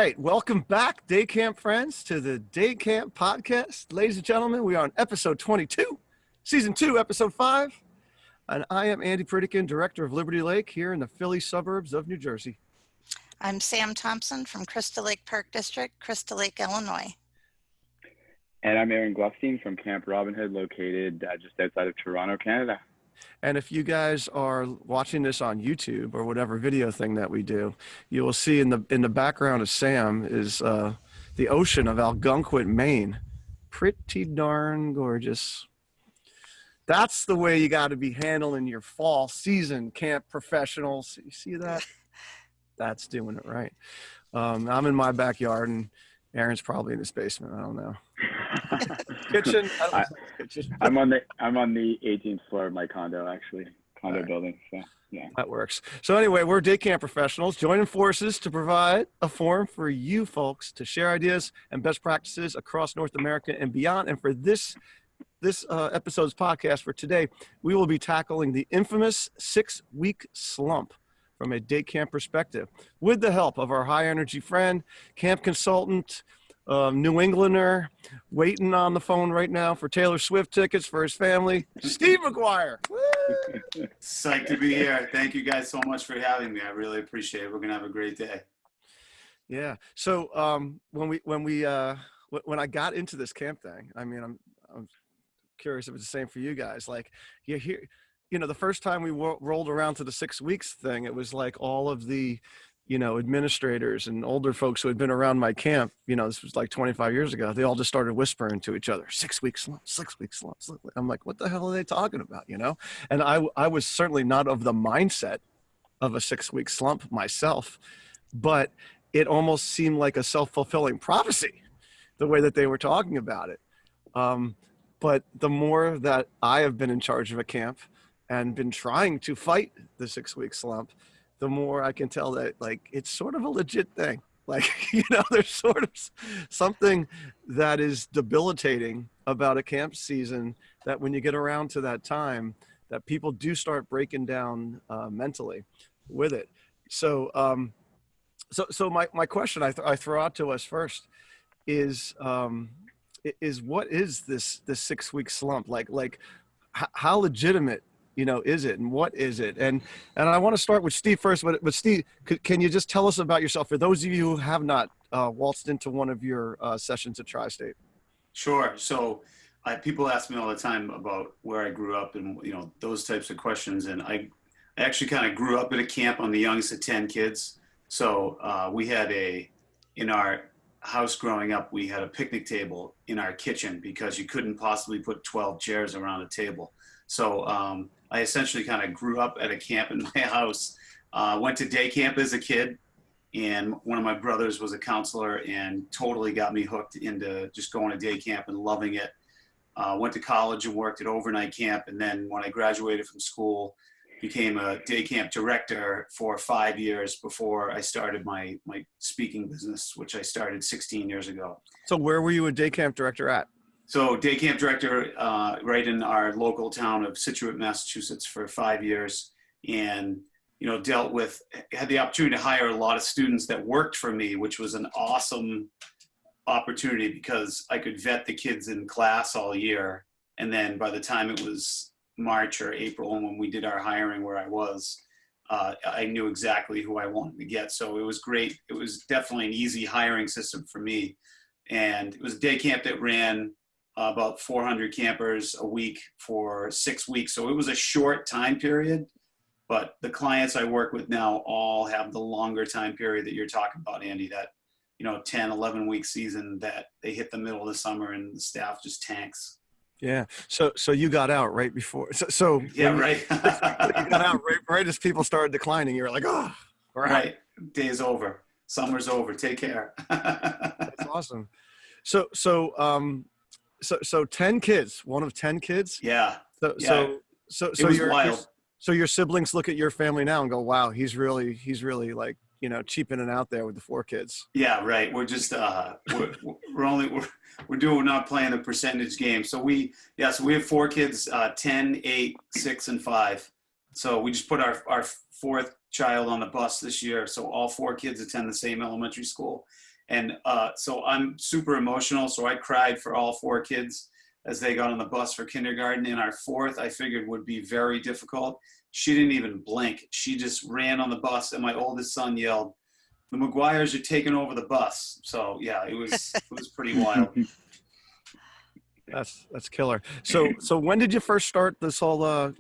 right. Welcome back, Day Camp friends, to the Day Camp podcast. Ladies and gentlemen, we are on episode 22, season 2, episode 5. And I am Andy Pritikin, director of Liberty Lake here in the Philly suburbs of New Jersey. I'm Sam Thompson from Crystal Lake Park District, Crystal Lake, Illinois. And I'm Aaron Gluffstein from Camp Robin Hood, located just outside of Toronto, Canada. And if you guys are watching this on YouTube or whatever video thing that we do, you will see in the background of Sam is the ocean of Algonquin, Maine. Pretty darn gorgeous. That's the way you got to be handling your fall season, camp professionals. You see that? That's doing it right. I'm in my backyard, and Aaron's probably in his basement. I don't know. Kitchen? Kitchen. I'm on the 18th floor of my condo, actually, building. So yeah, that works. So anyway, we're day camp professionals joining forces to provide a forum for you folks to share ideas and best practices across North America and beyond. And for this episode's podcast for today, we will be tackling the infamous 6-week slump from a day camp perspective with the help of our high energy friend, camp consultant, New Englander, waiting on the phone right now for Taylor Swift tickets for his family, Steve McGuire. Psyched to be here. Thank you guys so much for having me. I really appreciate it. We're gonna have a great day. Yeah. So when I got into this camp thing, I mean, I'm curious if it's the same for you guys. Like, the first time we rolled around to the 6 weeks thing, it was like all of the administrators and older folks who had been around my camp, this was like 25 years ago, they all just started whispering to each other, 6 weeks slump, 6 weeks slump. I'm like, what the hell are they talking about? And I was certainly not of the mindset of a 6-week slump myself, but it almost seemed like a self-fulfilling prophecy, the way that they were talking about it. But the more that I have been in charge of a camp and been trying to fight the 6-week slump, the more I can tell that, like, it's sort of a legit thing. Like, there's sort of something that is debilitating about a camp season, that when you get around to that time, that people do start breaking down mentally with it. So my question I throw out to us first is what is this 6-week slump? Like how legitimate is it, and what is it? And I want to start with Steve first. But Steve, can you just tell us about yourself for those of you who have not waltzed into one of your sessions at Tri-State? Sure. So people ask me all the time about where I grew up and those types of questions. And I actually kind of grew up at a camp. I'm the youngest of 10 kids. So we had in our house growing up, we had a picnic table in our kitchen because you couldn't possibly put 12 chairs around a table. So I essentially kind of grew up at a camp in my house, went to day camp as a kid, and one of my brothers was a counselor and totally got me hooked into just going to day camp and loving it. Went to college and worked at overnight camp, and then when I graduated from school, became a day camp director for 5 years before I started my speaking business, which I started 16 years ago. So where were you a day camp director at? So day camp director right in our local town of Situate, Massachusetts for 5 years, and had the opportunity to hire a lot of students that worked for me, which was an awesome opportunity because I could vet the kids in class all year. And then by the time it was March or April, when we did our hiring where I was, I knew exactly who I wanted to get. So it was great. It was definitely an easy hiring system for me. And it was a day camp that ran about 400 campers a week for 6 weeks. So it was a short time period, but the clients I work with now all have the longer time period that you're talking about, Andy, that, 10, 11 week season that they hit the middle of the summer and the staff just tanks. Yeah. So you got out right before. So yeah, right. You got out right as people started declining. You were like, oh, right. Day's over. Summer's over. Take care. That's awesome. So 10 kids, one of 10 kids. Yeah. So it was wild. So your siblings look at your family now and go, wow, he's really like, cheaping out there with the 4 kids. Yeah. Right. We're just, we're not playing the percentage game. So we have 4 kids, 10, 8, 6, and 5. So we just put our 4th child on the bus this year. So all 4 kids attend the same elementary school. And so I'm super emotional. So I cried for all 4 kids as they got on the bus for kindergarten. And our 4th, I figured, would be very difficult. She didn't even blink. She just ran on the bus, and my oldest son yelled, "The McGuires are taking over the bus." So yeah, it was pretty wild. That's killer. So when did you first start this whole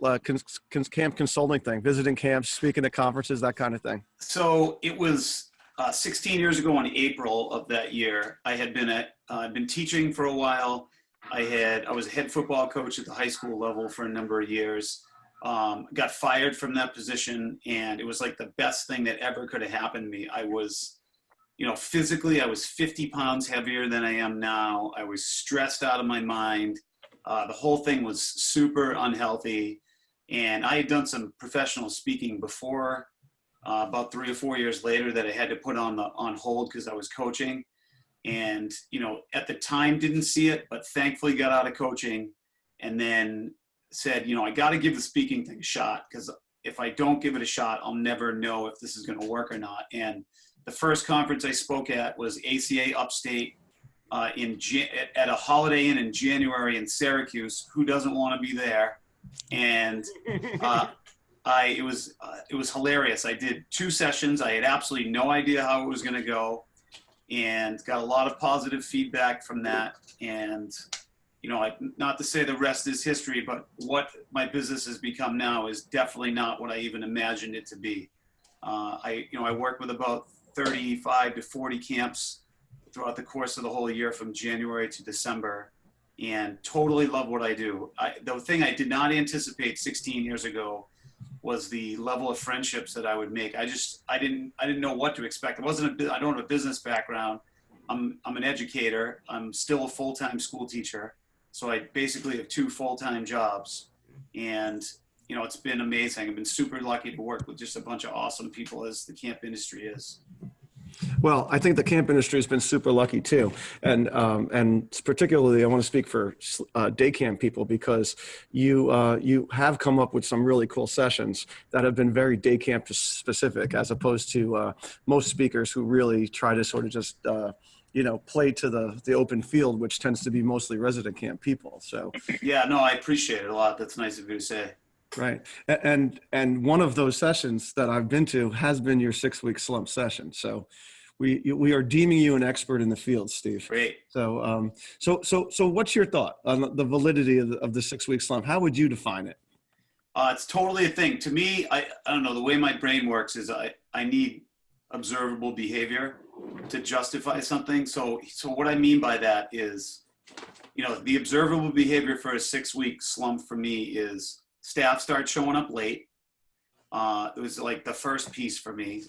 camp consulting thing, visiting camps, speaking at conferences, that kind of thing? So it was 16 years ago in April of that year. I had been teaching for a while. I was a head football coach at the high school level for a number of years. Got fired from that position, and it was like the best thing that ever could have happened to me. I was, physically, I was 50 pounds heavier than I am now. I was stressed out of my mind. The whole thing was super unhealthy. And I had done some professional speaking before, about 3 or 4 years later, that I had to put on hold because I was coaching. And, at the time didn't see it, but thankfully got out of coaching, and then said, I got to give the speaking thing a shot, because if I don't give it a shot, I'll never know if this is going to work or not. And the first conference I spoke at was ACA Upstate at a Holiday Inn in January in Syracuse. Who doesn't want to be there? And it was hilarious. I did 2 sessions. I had absolutely no idea how it was going to go, and got a lot of positive feedback from that. And not to say the rest is history, but what my business has become now is definitely not what I even imagined it to be. I work with about 35 to 40 camps throughout the course of the whole year from January to December, and totally love what I do. The thing I did not anticipate 16 years ago was the level of friendships that I would make. I didn't know what to expect. I don't have a business background. I'm an educator. I'm still a full-time school teacher. So I basically have 2 full-time jobs, and it's been amazing. I've been super lucky to work with just a bunch of awesome people, as the camp industry is. Well, I think the camp industry has been super lucky too, and particularly I want to speak for day camp people, because you have come up with some really cool sessions that have been very day camp specific, as opposed to most speakers who really try to sort of just play to the open field, which tends to be mostly resident camp people. So yeah, no, I appreciate it a lot. That's nice of you to say. Right. And one of those sessions that I've been to has been your 6-week slump session. So we are deeming you an expert in the field, Steve. Great. So what's your thought on the validity of the 6-week slump? How would you define it? It's totally a thing. To me, I don't know, the way my brain works is I need observable behavior to justify something. So what I mean by that is, the observable behavior for a 6-week slump for me is staff starts showing up late. It was like the first piece for me.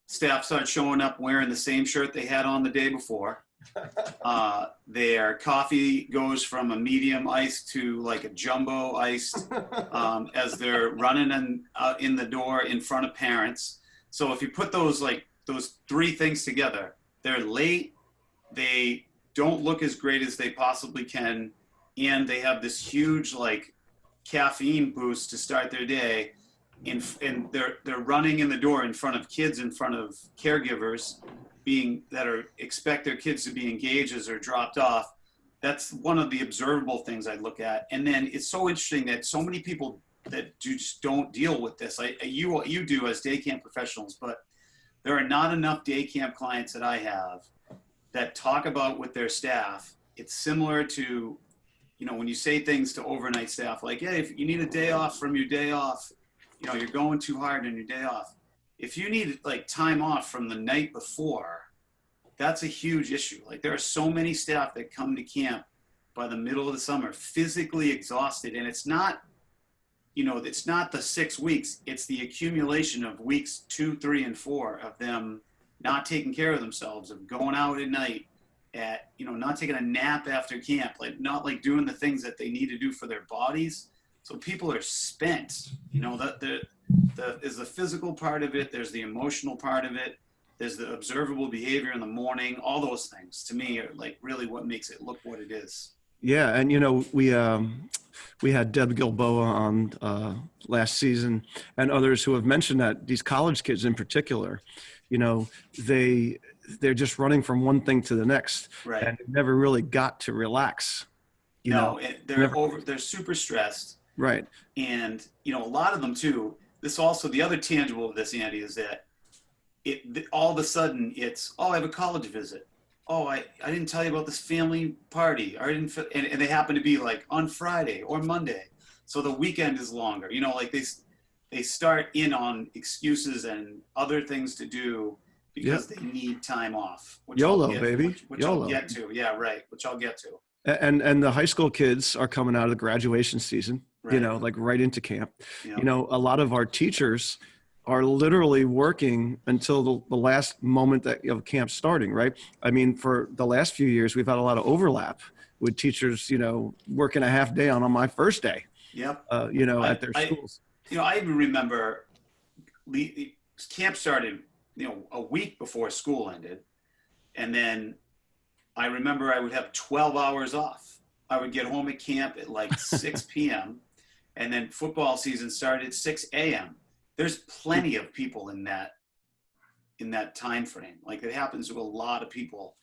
Staff started showing up wearing the same shirt they had on the day before. Their coffee goes from a medium iced to like a jumbo iced as they're running in the door in front of parents. So if you put those 3 things together, they're late, they don't look as great as they possibly can, and they have this huge caffeine boost to start their day, and they're running in the door in front of kids, in front of caregivers expect their kids to be engaged as they're dropped off. That's one of the observable things I look at. And then it's so interesting that so many people that just don't deal with this. You do as day camp professionals, but there are not enough day camp clients that I have that talk about with their staff. It's similar to, when you say things to overnight staff, like, hey, if you need a day off from your day off, you're going too hard on your day off. If you need time off from the night before, that's a huge issue. There are so many staff that come to camp by the middle of the summer, physically exhausted. And it's not, it's not the 6 weeks, it's the accumulation of weeks 2, 3, and 4 of them not taking care of themselves, of going out at night, not taking a nap after camp, not doing the things that they need to do for their bodies. So people are spent, there's the physical part of it, there's the emotional part of it, there's the observable behavior in the morning. All those things to me are really what makes it look what it is. Yeah. And, we had Deb Gilboa on last season, and others who have mentioned that these college kids in particular, they they're just running from one thing to the next, Right. and never really got to relax. You know, No, never. they're super stressed. Right. And, you know, a lot of them too, this also, the other tangible of this, Andy, is that all of a sudden it's, oh, I have a college visit. Oh, I didn't tell you about this family party. Or I didn't, and they happen to be like on Friday or Monday. So the weekend is longer, you know, like they start in on excuses and other things to do because they need time off. Which YOLO, baby. Which YOLO. I'll get to. Yeah, right. Which I'll get to. And the high school kids are coming out of the graduation season, Right. you know, like right into camp. Yeah. You know, a lot of our teachers are literally working until the last moment of camp starting, right? I mean, for the last few years, we've had a lot of overlap with teachers, you know, working a half day on my first day. Yep. You know, at their schools. You know, I even remember camp started, you know, a week before school ended. And then I remember I would have 12 hours off. I would get home at camp at like 6 p.m. and then football season started at 6 a.m. There's plenty of people in that time frame. Like it happens to a lot of people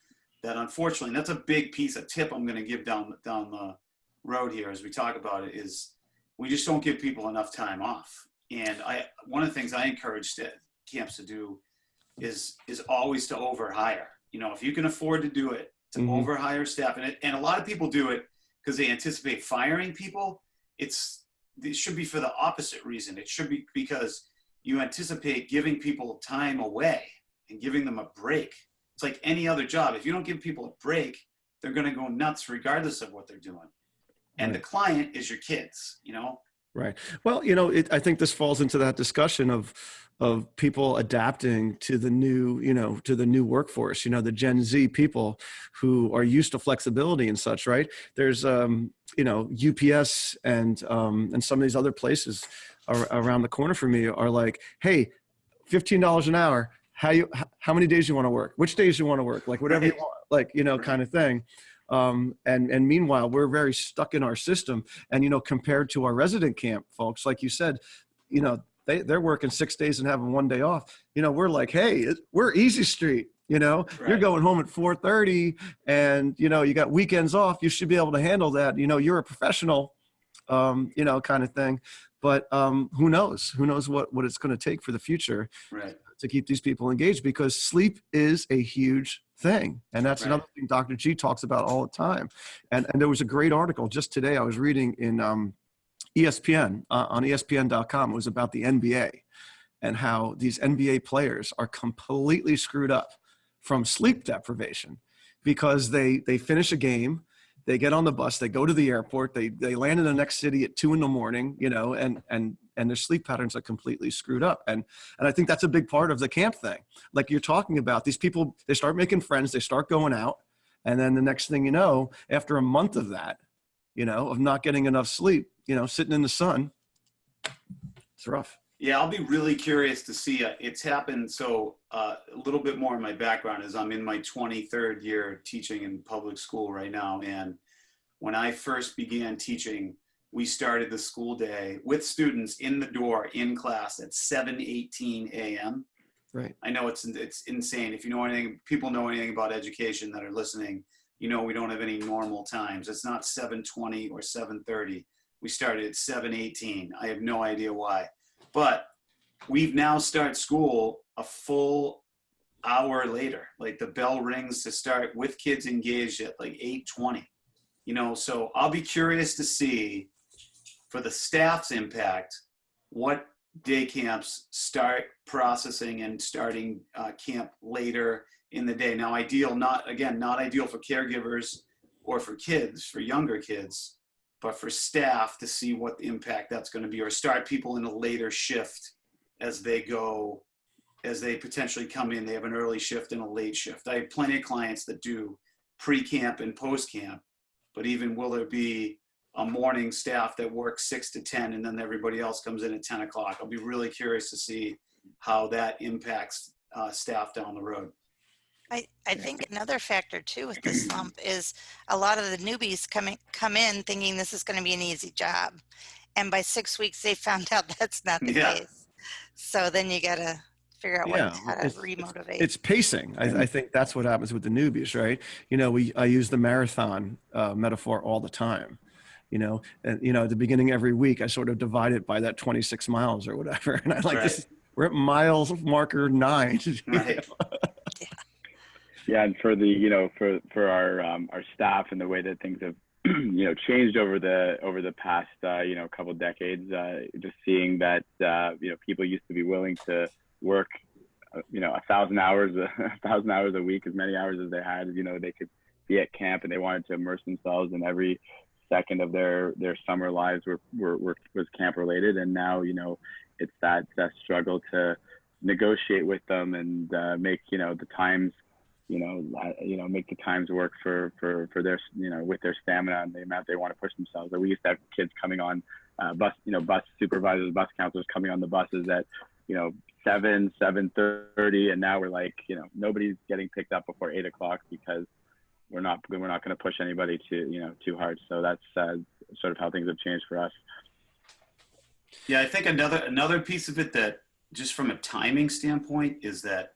that unfortunately, and that's a big piece, a tip I'm going to give down the road here as we talk about it, is we just don't give people enough time off. And one of the things I encourage camps to do is always to overhire. You know, if you can afford to do it, to overhire staff, and a lot of people do it because they anticipate firing people. It should be for the opposite reason. It should be because you anticipate giving people time away and giving them a break. It's like any other job. If you don't give people a break, they're going to go nuts regardless of what they're doing. And the client is your kids, you know? Right. Well, you know, I think this falls into that discussion of people adapting to the new, you know, to the new workforce, you know, the Gen Z people who are used to flexibility and such, right? There's, you know, UPS and some of these other places around the corner from me are like, hey, $15 an hour. How many days you want to work? Which days you want to work? Like whatever you want, like, you know, kind of thing. And meanwhile, we're very stuck in our system. And, you know, compared to our resident camp folks, like you said, you know, they're working 6 days and having 1 day off. You know, we're like, hey, we're easy street. You know, You're going home at 4:30 and, you know, you got weekends off. You should be able to handle that. You know, you're a professional, you know, kind of thing. But who knows what it's going to take for the future to keep these people engaged, because sleep is a huge thing. And that's another thing Dr. G talks about all the time. And there was a great article just today I was reading in ESPN, on ESPN.com. It was about the NBA and how these NBA players are completely screwed up from sleep deprivation because they finish a game, they get on the bus, they go to the airport, they land in the next city at 2 a.m, you know, and their sleep patterns are completely screwed up. And I think that's a big part of the camp thing. Like you're talking about, these people, they start making friends, they start going out. And then the next thing you know, after a month of that, you know, of not getting enough sleep, you know, sitting in the sun, it's rough. Yeah, I'll be really curious to see. It's happened. So a little bit more in my background is I'm in my 23rd year teaching in public school right now. And when I first began teaching, we started the school day with students in the door in class at 7:18 a.m. Right. I know it's insane. If you know anything, people know anything about education that are listening, you know, we don't have any normal times. It's not 7:20 or 7:30. We started at 7:18. I have no idea why. But we've now started school a full hour later. Like the bell rings to start with kids engaged at like 8:20. You know, so I'll be curious to see for the staff's impact, what day camps start processing and starting camp later in the day. Now, not ideal for caregivers or for kids, for younger kids, but for staff to see what the impact that's going to be, or start people in a later shift as they potentially come in. They have an early shift and a late shift. I have plenty of clients that do pre-camp and post-camp, but even will there be a morning staff that works 6 to 10 and then everybody else comes in at 10 o'clock? I'll be really curious to see how that impacts staff down the road. I think another factor too with the slump is a lot of the newbies come in thinking this is going to be an easy job, and by 6 weeks they found out that's not the case. So then you got to figure out Yeah, how to remotivate. it's pacing. I think that's what happens with the newbies, right? You know, I use the marathon metaphor all the time. You know, and you know, at the beginning every week, I sort of divide it by that 26 miles or whatever, and I like Right. this. We're at miles marker 9. Right. Yeah, and for the for our staff and the way that things have changed over the past couple of decades, just seeing that people used to be willing to work 1,000 hours 1,000 hours a week, as many hours as they had. They could be at camp and they wanted to immerse themselves, in every second of their summer lives was camp related. And now it's that struggle to negotiate with them and make the times make the times work for their with their stamina and the amount they want to push themselves. Like, we used to have kids coming on bus supervisors, bus counselors coming on the buses at 7:30, and now we're like nobody's getting picked up before 8 o'clock because we're not going to push anybody too hard. So that's sort of how things have changed for us. Yeah, I think another piece of it that, just from a timing standpoint, is that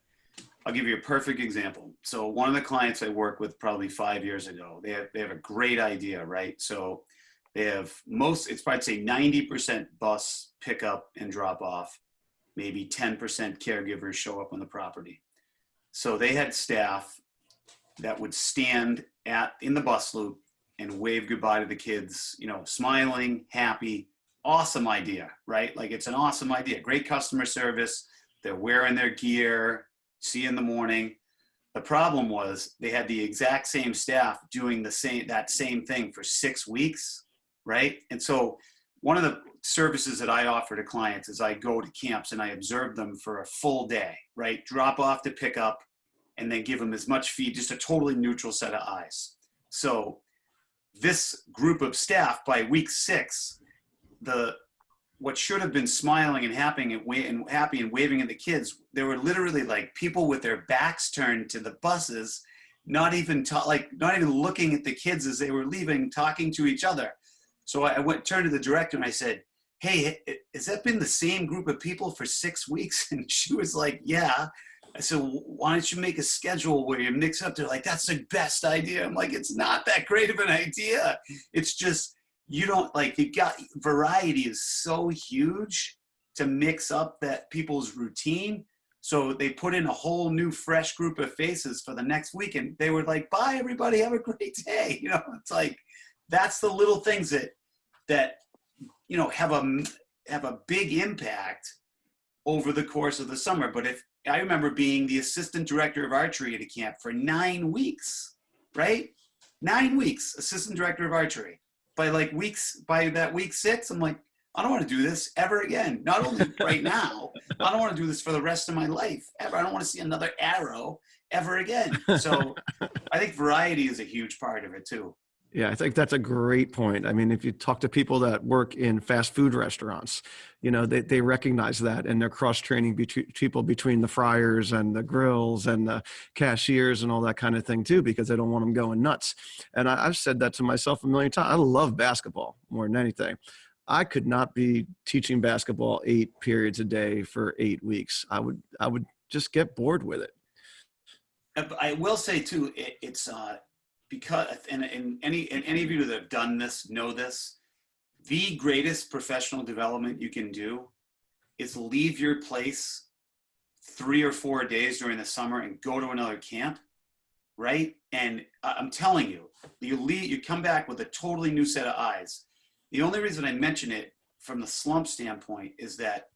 I'll give you a perfect example. So one of the clients I worked with probably 5 years ago, they have a great idea, right? So they have it's probably say 90% bus pickup and drop off, maybe 10% caregivers show up on the property. So they had staff that would stand in the bus loop and wave goodbye to the kids, smiling, happy. Awesome idea, right? Like, it's an awesome idea. Great customer service. They're wearing their gear. See you in the morning. The problem was they had the exact same staff doing that same thing for 6 weeks, right? And so one of the services that I offer to clients is I go to camps and I observe them for a full day, right? Drop off to pick up, and then give them as much feed, just a totally neutral set of eyes. So this group of staff, by week 6, what should have been smiling and happy and waving at the kids, they were literally like people with their backs turned to the buses, not even looking at the kids as they were leaving, talking to each other. So I turned to the director and I said, "Hey, has that been the same group of people for 6 weeks?" And she was like, "Yeah." I said, "Why don't you make a schedule where you mix up?" They're like, "That's the best idea." I'm like, "It's not that great of an idea. It's just, variety is so huge to mix up that people's routine. So they put in a whole new fresh group of faces for the next week, and they were like, "Bye everybody, have a great day." It's like, that's the little things that have a big impact over the course of the summer. But if I remember being the assistant director of archery at a camp for 9 weeks, right? 9 weeks, assistant director of archery. By that week 6, I'm like, I don't want to do this ever again. Not only right now, I don't want to do this for the rest of my life ever. I don't want to see another arrow ever again. So I think variety is a huge part of it too. Yeah, I think that's a great point. I mean, if you talk to people that work in fast food restaurants, they recognize that, and they're cross-training people between the fryers and the grills and the cashiers and all that kind of thing too, because they don't want them going nuts. And I've said that to myself a million times. I love basketball more than anything. I could not be teaching basketball 8 periods a day for 8 weeks. I would just get bored with it. I will say too, it's because, and any of you that have done this know this, the greatest professional development you can do is leave your place 3 or 4 days during the summer and go to another camp, right? And I'm telling you, you come back with a totally new set of eyes. The only reason I mention it from the slump standpoint is that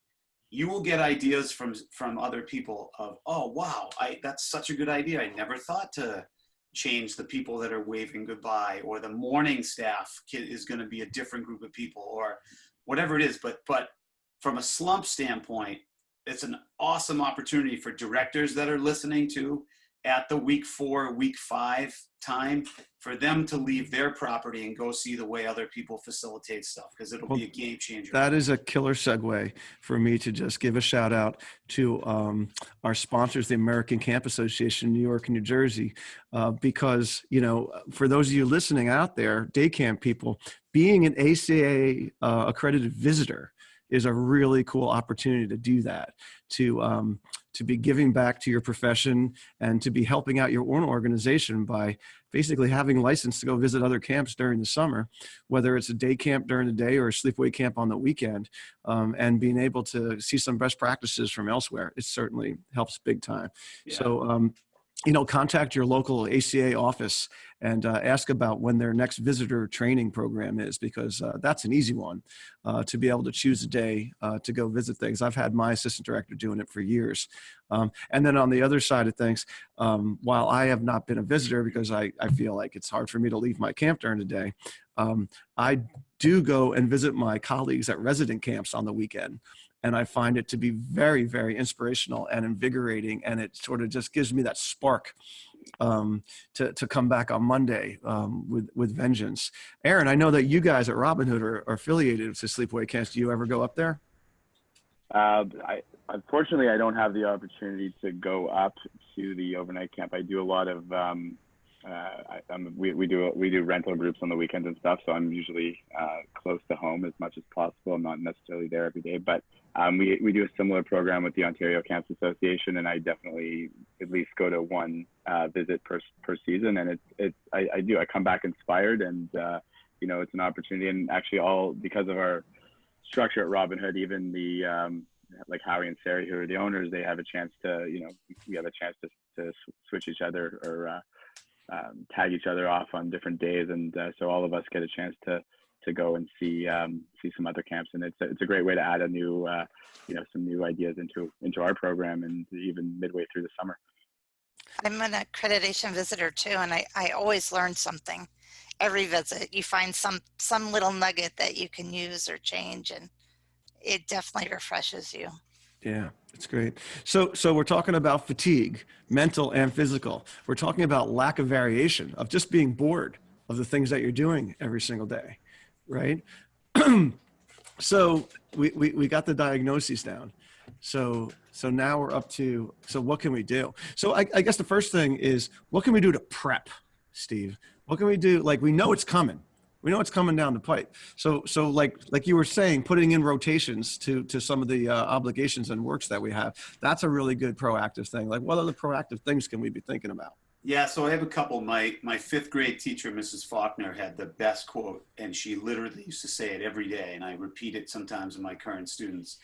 you will get ideas from other people of, "Oh, wow, that's such a good idea. I never thought to change the people that are waving goodbye, or the morning staff is going to be a different group of people, or whatever it is." But from a slump standpoint, it's an awesome opportunity for directors that are listening to at the week 4, week 5 time, for them to leave their property and go see the way other people facilitate stuff, because it'll be a game changer. That is a killer segue for me to just give a shout out to our sponsors, the American Camp Association, New York and New Jersey, because, for those of you listening out there, day camp people, being an ACA accredited visitor is a really cool opportunity to do that, to be giving back to your profession and to be helping out your own organization by basically having license to go visit other camps during the summer, whether it's a day camp during the day or a sleepaway camp on the weekend, and being able to see some best practices from elsewhere. It certainly helps big time. Yeah. So, contact your local ACA office and ask about when their next visitor training program is, because that's an easy one to be able to choose a day to go visit things. I've had my assistant director doing it for years. And then on the other side of things, while I have not been a visitor because I feel like it's hard for me to leave my camp during the day, I do go and visit my colleagues at resident camps on the weekend. And I find it to be very, very inspirational and invigorating. And it sort of just gives me that spark to come back on Monday with vengeance. Aaron, I know that you guys at Robin Hood are affiliated to sleepaway camps. Do you ever go up there? Unfortunately, I don't have the opportunity to go up to the overnight camp. I do a lot of we do rental groups on the weekends and stuff, so I'm usually close to home as much as possible. I'm not necessarily there every day, but we do a similar program with the Ontario Camps Association, and I definitely at least go to one visit per season, and I come back inspired, and it's an opportunity, and actually all because of our structure at Robin Hood, even the like Howie and Sarah, who are the owners, they have a chance to we have a chance to switch each other or tag each other off on different days, and so all of us get a chance to go and see some other camps, and it's a great way to add a new some new ideas into our program, and even midway through the summer. I'm an accreditation visitor too, and I always learn something. Every visit, you find some little nugget that you can use or change, and it definitely refreshes you. Yeah, it's great. So we're talking about fatigue, mental and physical. We're talking about lack of variation, of just being bored of the things that you're doing every single day, right? So we got the diagnoses down. So now we're up to, so what can we do? So I guess the first thing is, what can we do to prep, Steve? What can we do? Like, we know it's coming. We know it's coming down the pipe. So like you were saying, putting in rotations to some of the obligations and works that we have, that's a really good proactive thing. Like, what other proactive things can we be thinking about? Yeah, so I have a couple. My fifth grade teacher, Mrs. Faulkner, had the best quote, and she literally used to say it every day, and I repeat it sometimes in my current students,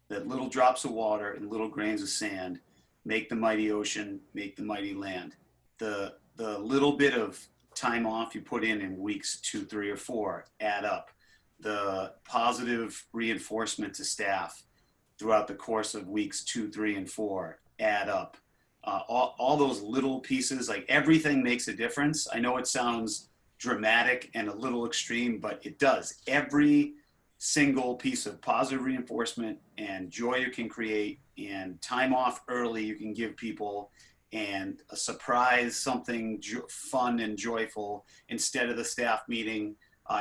that little drops of water and little grains of sand make the mighty ocean, make the mighty land. The little bit of time off you put in weeks 2, 3, or 4 add up. The positive reinforcement to staff throughout the course of weeks 2, 3, and 4 add up. All those little pieces, like everything makes a difference. I know it sounds dramatic and a little extreme, but it does. Every single piece of positive reinforcement and joy you can create, and time off early you can give people, and a surprise, something fun and joyful instead of the staff meeting.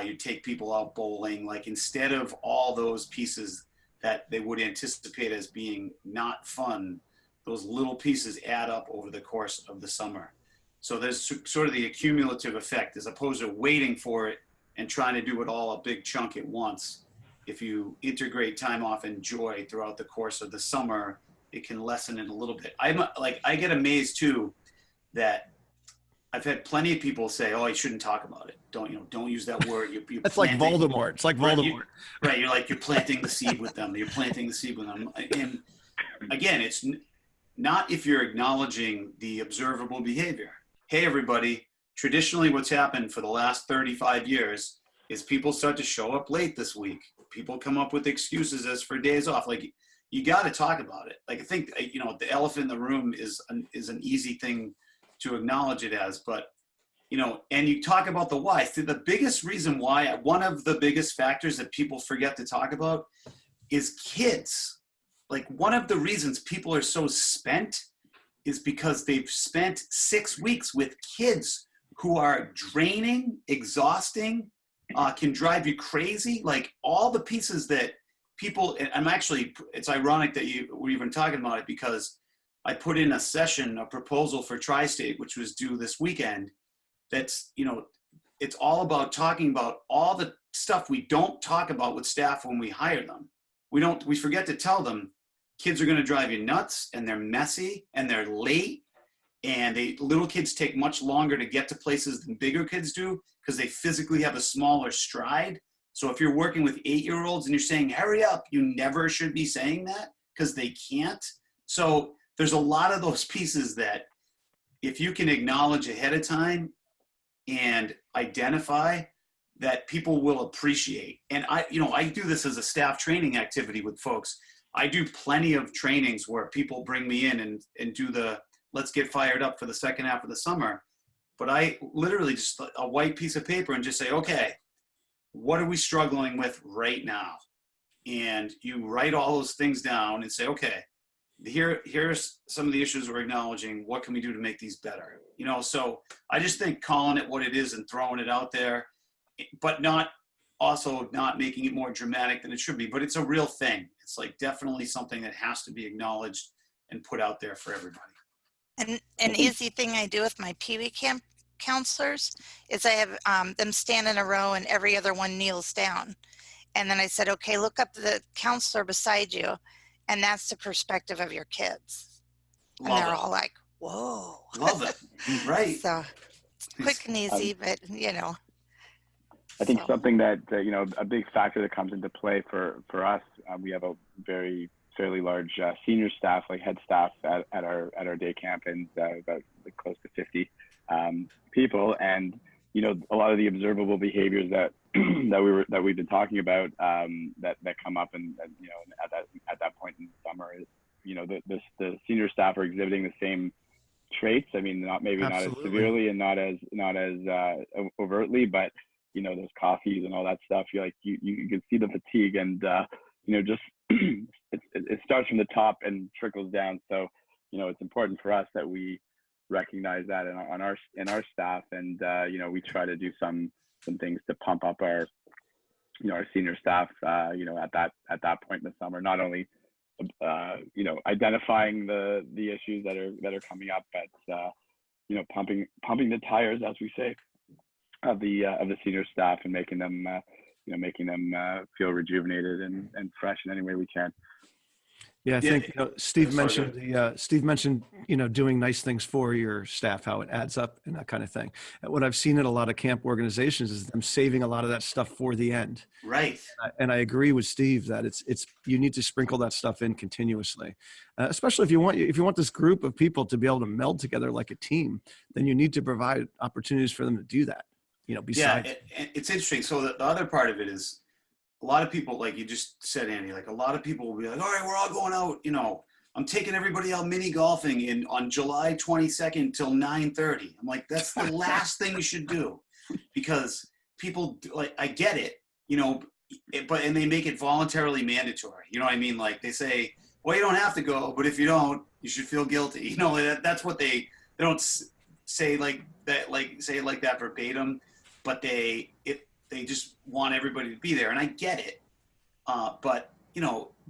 You take people out bowling, like instead of all those pieces that they would anticipate as being not fun, those little pieces add up over the course of the summer. So there's sort of the accumulative effect, as opposed to waiting for it and trying to do it all a big chunk at once. If you integrate time off and joy throughout the course of the summer, it can lessen it a little bit. I get amazed too that I've had plenty of people say, "Oh, you shouldn't talk about it. Don't use that word." It's like Voldemort. It's like Voldemort. Right. You're like, you're planting the seed with them. You're planting the seed with them. And again, it's not if you're acknowledging the observable behavior. Hey, everybody, traditionally what's happened for the last 35 years is people start to show up late this week. People come up with excuses as for days off. Like, you got to talk about it. Like, I think, the elephant in the room is an easy thing to acknowledge it as, but, and you talk about the why. So the biggest reason why, one of the biggest factors that people forget to talk about is kids. Like, one of the reasons people are so spent is because they've spent 6 weeks with kids who are draining, exhausting, can drive you crazy. Like, all the pieces that people, it's ironic that we're even talking about it, because I put in a proposal for Tri-State, which was due this weekend. That's, it's all about talking about all the stuff we don't talk about with staff when we hire them. we forget to tell them kids are going to drive you nuts, and they're messy, and they're late, and little kids take much longer to get to places than bigger kids do because they physically have a smaller stride. So if you're working with 8-year-olds and you're saying, hurry up, you never should be saying that because they can't. So there's a lot of those pieces that if you can acknowledge ahead of time and identify, that people will appreciate. And I do this as a staff training activity with folks. I do plenty of trainings where people bring me in and do the, let's get fired up for the second half of the summer. But I literally just a white piece of paper and just say, okay, what are we struggling with right now? And you write all those things down and say, okay, here's some of the issues we're acknowledging. What can we do to make these better? So I just think calling it what it is and throwing it out there, but not making it more dramatic than it should be, but it's a real thing. It's like definitely something that has to be acknowledged and put out there for everybody. And an easy thing I do with my Pee-wee camp counselors is I have them stand in a row and every other one kneels down. And then I said, okay, look up the counselor beside you. And that's the perspective of your kids. And they're all like, whoa. Love it. Right. So it's quick and easy, but I think so. something that, a big factor that comes into play for us, we have a fairly large senior staff, like head staff at our day camp, and about close to 50 people. And, a lot of the observable behaviors that we've been talking about that come up and at that point in the summer is, the senior staff are exhibiting the same traits. I mean, not as severely and not as overtly, but those coffees and all that stuff. You can see the fatigue, and just it starts from the top and trickles down. So it's important for us that we recognize that in our staff, and we try to do some things to pump up our senior staff at that point in the summer, not only identifying the issues that are coming up, but pumping the tires, as we say, of the senior staff, and making them feel rejuvenated and fresh in any way we can. Yeah, I think Steve mentioned doing nice things for your staff, how it adds up and that kind of thing. And what I've seen in a lot of camp organizations is them saving a lot of that stuff for the end. Right. And I agree with Steve that it's you need to sprinkle that stuff in continuously, especially if you want this group of people to be able to meld together like a team. Then you need to provide opportunities for them to do that. Besides. Yeah, it's interesting. So the other part of it is, a lot of people, like you just said, Andy, like a lot of people will be like, all right, we're all going out, I'm taking everybody out mini golfing on July 22nd till 9:30. I'm like, that's the last thing you should do, because people, like, I get it, and they make it voluntarily mandatory. You know what I mean? Like they say, well, you don't have to go, but if you don't, you should feel guilty. That's what they don't say like that, say it like that verbatim, but they just want everybody to be there. And I get it. But,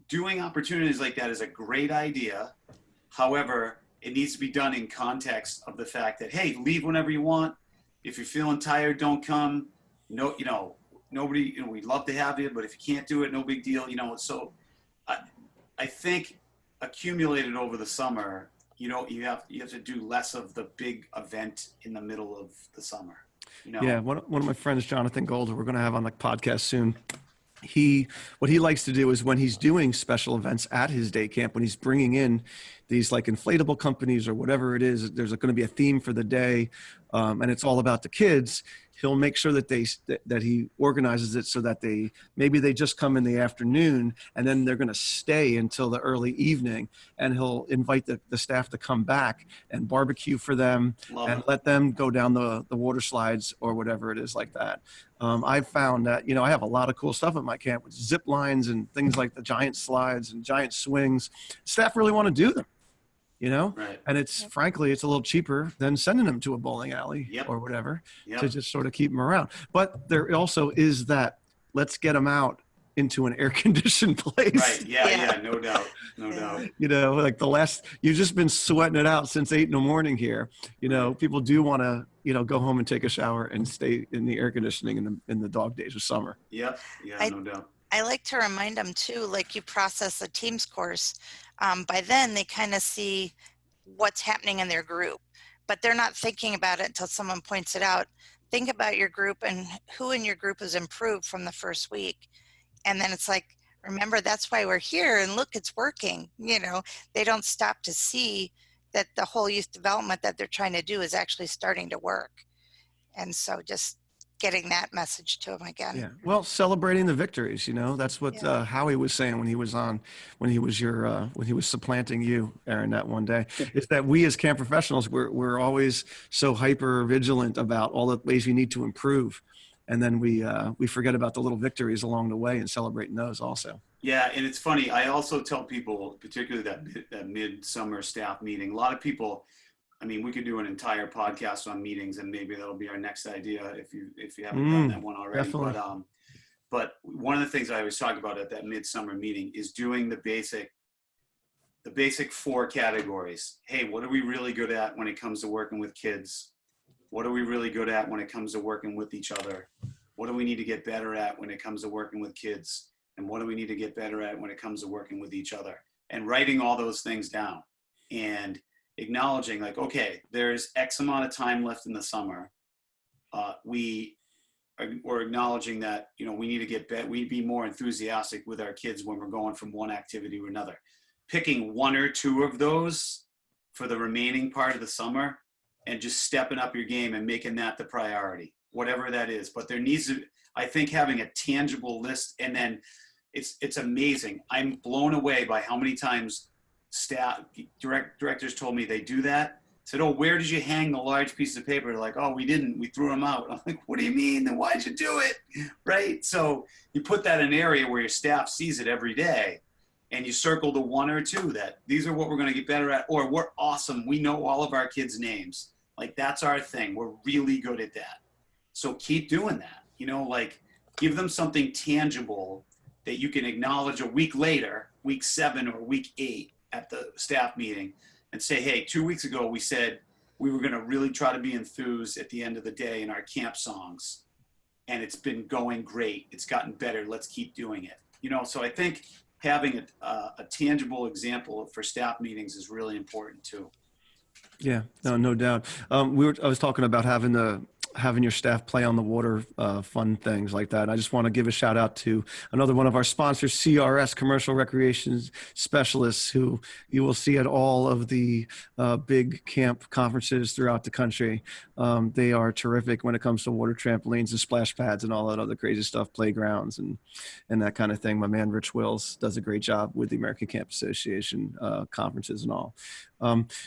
doing opportunities like that is a great idea. However, it needs to be done in context of the fact that, hey, leave whenever you want. If you're feeling tired, don't come. No, nobody, we'd love to have you, but if you can't do it, no big deal. So I think accumulated over the summer, you have to do less of the big event in the middle of the summer. Yeah, one of my friends, Jonathan Gold, who we're going to have on the podcast soon, what he likes to do is when he's doing special events at his day camp, when he's bringing in these like inflatable companies or whatever it is, there's going to be a theme for the day, and it's all about the kids. He'll make sure that that he organizes it so that maybe they just come in the afternoon and then they're going to stay until the early evening, and he'll invite the staff to come back and barbecue for them. Love and it. Let them go down the water slides or whatever it is like that. I've found that, I have a lot of cool stuff at my camp with zip lines and things like the giant slides and giant swings. Staff really want to do them. Right. And frankly, it's a little cheaper than sending them to a bowling alley Yep. or whatever Yep. to just sort of keep them around. But there also is that, let's get them out into an air conditioned place. Right. Yeah. No doubt. Like you've just been sweating it out since 8 a.m. here. People do want to, go home and take a shower and stay in the air conditioning in the dog days of summer. Yep. Yeah, no doubt. I like to remind them too, like you process a Teams course, by then they kind of see what's happening in their group, but they're not thinking about it until someone points it out. Think about your group and who in your group has improved from the first week. And then it's like, remember, that's why we're here, and look, it's working. They don't stop to see that the whole youth development that they're trying to do is actually starting to work. And so just getting that message to them again. Yeah. Well, celebrating the victories, that's what Yeah. Howie was saying when he was when he was supplanting you, Aaron, that one day, is that we as camp professionals, we're always so hyper vigilant about all the ways we need to improve. And then we forget about the little victories along the way and celebrating those also. Yeah, and it's funny. I also tell people, particularly that midsummer staff meeting, a lot of people, I mean, we could do an entire podcast on meetings, and maybe that'll be our next idea if you haven't done that one already. Definitely. But one of the things I always talk about at that midsummer meeting is doing the basic 4 categories. Hey, what are we really good at when it comes to working with kids? What are we really good at when it comes to working with each other? What do we need to get better at when it comes to working with kids? And what do we need to get better at when it comes to working with each other? And writing all those things down and acknowledging, like, okay, there's X amount of time left in the summer. We're acknowledging that, we need to get better. We be more enthusiastic with our kids when we're going from one activity to another. Picking 1 or 2 of those for the remaining part of the summer and just stepping up your game and making that the priority, whatever that is. But there needs to, I think, having a tangible list, and then it's amazing. I'm blown away by how many times directors told me they do that. Said, oh, where did you hang the large piece of paper? They're like, oh, we didn't. We threw them out. I'm like, what do you mean? Then why'd you do it? Right? So you put that in an area where your staff sees it every day, and you circle the 1 or 2 that these are what we're going to get better at, or we're awesome. We know all of our kids' names. Like, that's our thing. We're really good at that. So keep doing that. Like, give them something tangible that you can acknowledge a week later, week 7 or week 8 at the staff meeting, and say, hey, 2 weeks ago we said we were going to really try to be enthused at the end of the day in our camp songs, and it's been going great. It's gotten better. Let's keep doing it. So I think having a tangible example for staff meetings is really important too. Yeah, no doubt. I was talking about having your staff play on the water, fun things like that. I just want to give a shout out to another one of our sponsors, CRS, Commercial Recreation Specialists, who you will see at all of the big camp conferences throughout the country. They are terrific when it comes to water trampolines and splash pads and all that other crazy stuff, playgrounds and that kind of thing. My man, Rich Wills, does a great job with the American Camp Association conferences and all.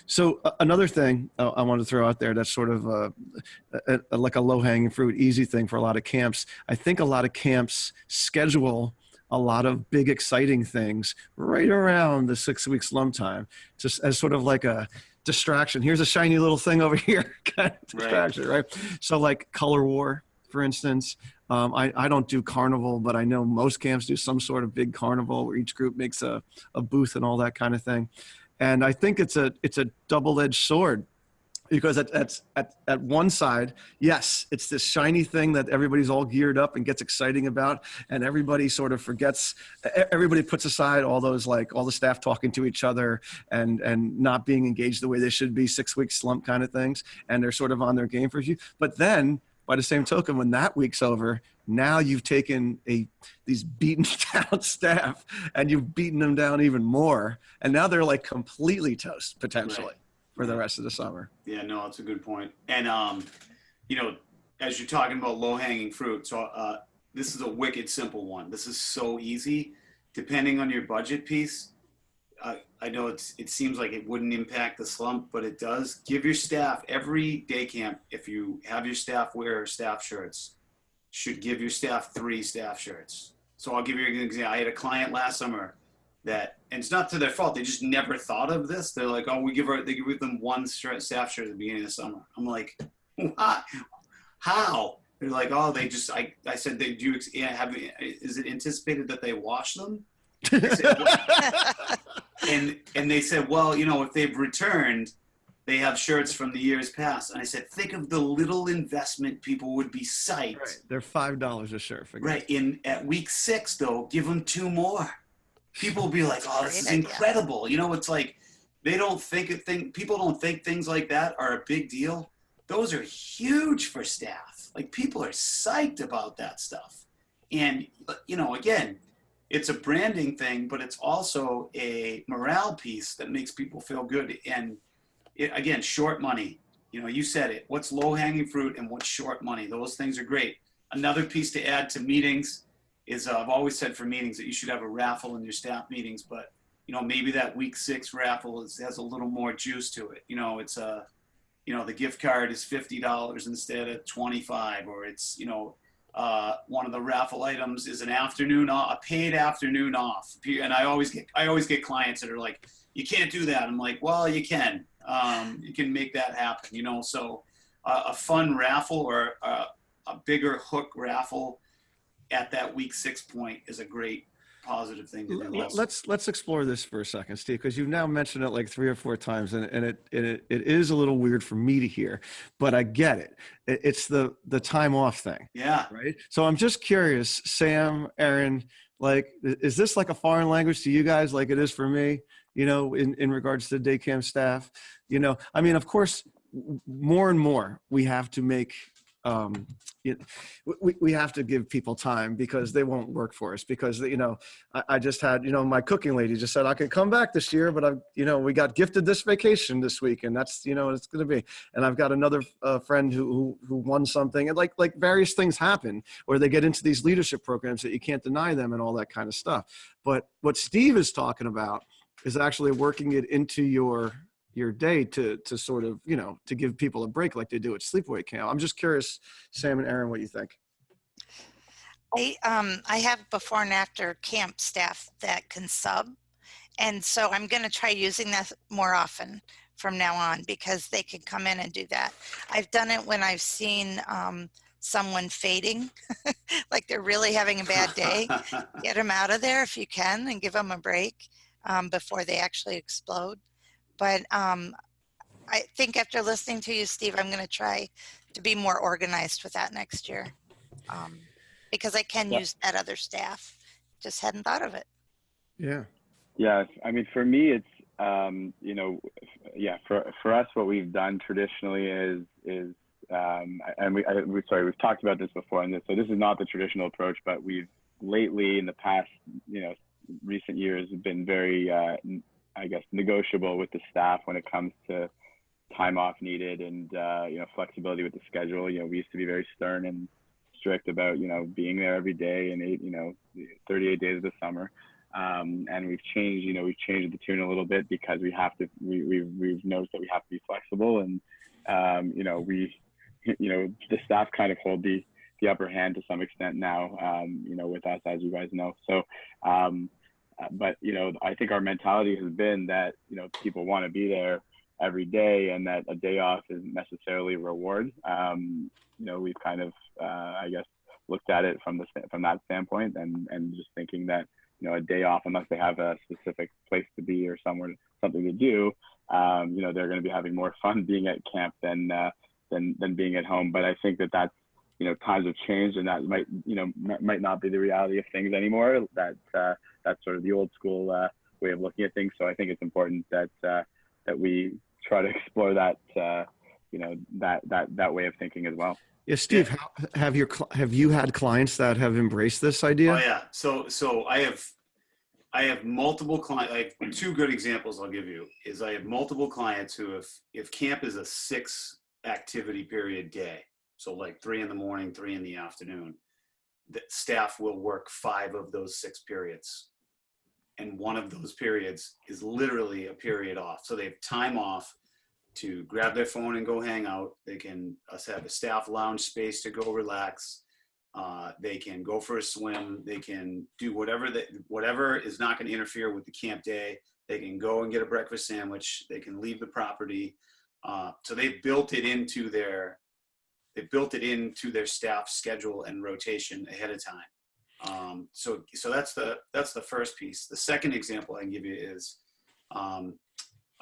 So another thing I wanted to throw out there that's sort of like a low-hanging fruit, easy thing for a lot of camps. I think a lot of camps schedule a lot of big, exciting things right around the 6-week slump time, just as sort of like a distraction. Here's a shiny little thing over here, kind of distraction, right? So like Color War, for instance. I don't do carnival, but I know most camps do some sort of big carnival where each group makes a booth and all that kind of thing. And I think it's a double-edged sword, because at one side, yes, it's this shiny thing that everybody's all geared up and gets exciting about, and everybody sort of forgets, everybody puts aside all those, like all the staff talking to each other and not being engaged the way they should be, 6-week slump kind of things, and they're sort of on their game for you. But then, by the same token, when that week's over, now you've taken these beaten down staff and you've beaten them down even more, and now they're like completely toast potentially for the rest of the summer. Yeah, no, that's a good point. And as you're talking about low-hanging fruit, so this is a wicked simple one. This is so easy. Depending on your budget piece, I know it seems like it wouldn't impact the slump, but it does. Give your staff, every day camp, if you have your staff wear staff shirts, should give your staff 3 staff shirts. So I'll give you an example. I had a client last summer that, and it's not to their fault, they just never thought of this. They're like, oh, they give them 1 staff shirt at the beginning of the summer. I'm like, what? How? They're like, oh, they just, I said, is it anticipated that they wash them? I said, and they said, well, if they've returned, they have shirts from the years past. And I said, think of the little investment people would be psyched. Right. They're $5 a shirt. For right. At week 6, though, give them 2 more. People will be like, oh, this is incredible. You know, it's like they don't people don't think things like that are a big deal. Those are huge for staff. Like, people are psyched about that stuff. And, you know, again, it's a branding thing, but it's also a morale piece that makes people feel good. And again, short money. You know, you said it. What's low-hanging fruit and what's short money? Those things are great. Another piece to add to meetings is I've always said for meetings that you should have a raffle in your staff meetings, but, you know, maybe that week 6 raffle has a little more juice to it. You know, it's you know, the gift card is $50 instead of $25, or it's, you know, one of the raffle items is a paid afternoon off. And I always get clients that are like, you can't do that. I'm like, well, you can. You can make that happen, you know. So a fun raffle or a bigger hook raffle at that week 6 point is a great positive thing to do. Let's explore this for a second, Steve, because you've now mentioned it like 3 or 4 times, and it is a little weird for me to hear, but I get it. It's the time off thing. Yeah. Right. So I'm just curious, Sam, Aaron, like, is this like a foreign language to you guys, like it is for me? You know, in regards to day camp staff, you know, I mean, of course, more and more we have to make, we have to give people time because they won't work for us because, you know, I just had, you know, my cooking lady just said, I could come back this year, but you know, we got gifted this vacation this week and that's, you know, it's going to be, and I've got another friend who won something, and like various things happen where they get into these leadership programs that you can't deny them and all that kind of stuff. But what Steve is talking about is actually working it into your day to sort of, you know, to give people a break like they do at sleepaway camp. I'm just curious, Sam and Aaron, what you think. I have before and after camp staff that can sub. And so I'm going to try using that more often from now on because they can come in and do that. I've done it when I've seen someone fading, like they're really having a bad day. Get them out of there if you can and give them a break before they actually explode. But I think after listening to you, Steve, I'm going to try to be more organized with that next year because I can use that other staff. Just hadn't thought of it. Yeah. Yeah. I mean, for me, it's, you know, yeah, for us, what we've done traditionally is and we've talked about this before, and so this is not the traditional approach, but we've lately in the past, you know, recent years have been very, I guess, negotiable with the staff when it comes to time off needed and, you know, flexibility with the schedule. You know, we used to be very stern and strict about, you know, being there every day and 38 days of the summer. And we've changed the tune a little bit because we've noticed that we have to be flexible and, you know, the staff kind of hold the upper hand to some extent now, you know, with us, as you guys know. So, but, you know, I think our mentality has been that, you know, people want to be there every day and that a day off isn't necessarily a reward. You know, we've kind of, I guess, looked at it from that standpoint and just thinking that, you know, a day off, unless they have a specific place to be or something to do, you know, they're going to be having more fun being at camp than being at home. But I think that's, you know, times have changed and that might not be the reality of things anymore. That's sort of the old school way of looking at things. So I think it's important that we try to explore that, you know, that way of thinking as well. Yeah, Steve, yeah. Have you had clients that have embraced this idea? Oh yeah. So I have multiple clients. I have 2 good examples I'll give you. I have multiple clients who if camp is a 6 activity period day, so like 3 in the morning, 3 in the afternoon, the staff will work 5 of those 6 periods. And one of those periods is literally a period off. So they have time off to grab their phone and go hang out. They can have a staff lounge space to go relax. They can go for a swim. They can do whatever is not going to interfere with the camp day. They can go and get a breakfast sandwich. They can leave the property. So they've built it into their staff schedule and rotation ahead of time. So that's the first piece. The second example I can give you is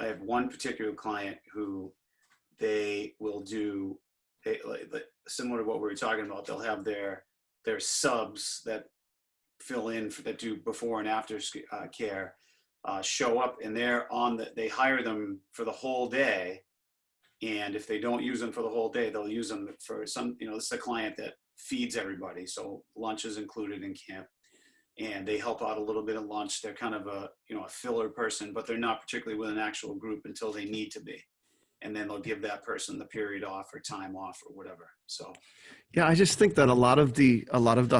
I have one particular client who they will do, like, similar to what we were talking about. They'll have their subs that fill in that do before and after care show up, and they hire them for the whole day. And if they don't use them for the whole day, they'll use them for some, this is a client that feeds everybody. So lunch is included in camp, and they help out a little bit at lunch. They're kind of a filler person, but they're not particularly with an actual group until they need to be. And then they'll give that person the period off or time off or whatever. So, yeah, I just think that a lot of the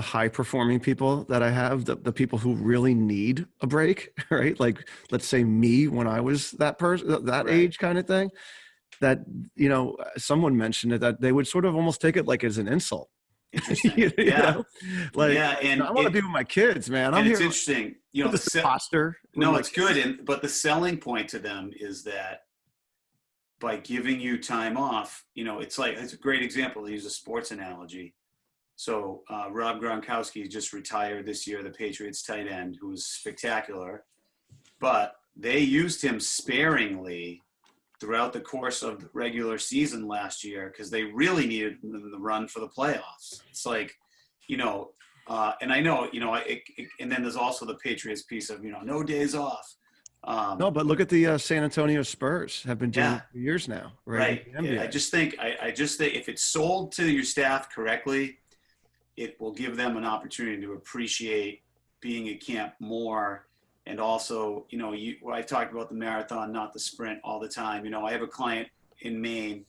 high performing people that I have, the people who really need a break, right? Like, let's say me when I was that person, that Right. age kind of thing, that, someone mentioned it, that they would sort of almost take it like as an insult. interesting. You Yeah. know? Like, Yeah. And I want to be with my kids, man. I'm and it's here interesting, with this imposter. no, it's good. But the selling point to them is that by giving you time off, it's a great example. To use a sports analogy. So Rob Gronkowski just retired this year, the Patriots tight end, who was spectacular, but they used him sparingly throughout the course of the regular season last year because they really needed him to run for the playoffs. It's like, and I know, and then there's also the Patriots piece of, no days off. No, but look at the San Antonio Spurs have been doing it for years now, right? Right. I just think if it's sold to your staff correctly, it will give them an opportunity to appreciate being at camp more. And also, I talked about the marathon, not the sprint, all the time. I have a client in Maine,